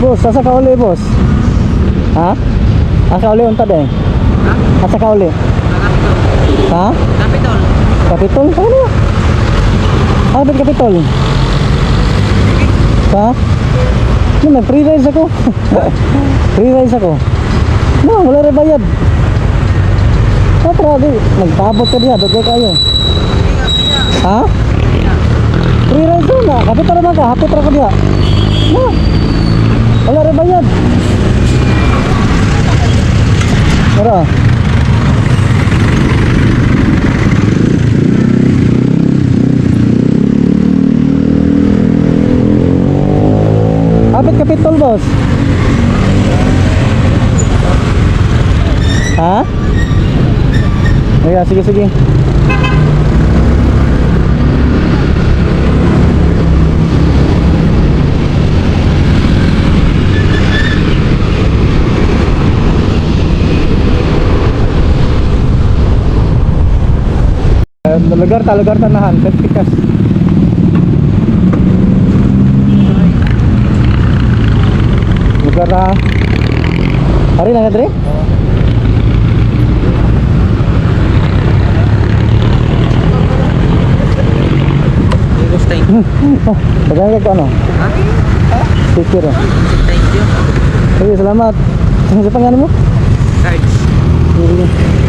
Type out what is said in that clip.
Boss, asa ka uli, boss? Ha? Asa uli unta din? Ha? Asa ka uli? Ha? Kapitol. Kapitol? Saan na? Kapit Kapitol? Ha? No, nag-free rides ako. Free rides ako. No, wala rin bayad. Tara, di. Nagtabot ka diya, dugay kayo. Ha? Free rides na. Kapit naman ka, hapit ra ko diya. No. Wala rin bayad. Tara. Kapit Kapitol, boss. Ha? Ayan, sige, sige. Lugar tanahan, Pikas. Lugar na. Hari lang Dre? Bagay ka ano? Ha? Sticker. Thank you. Sige, salamat. Ano sa pangalan mo? Cards. Sige.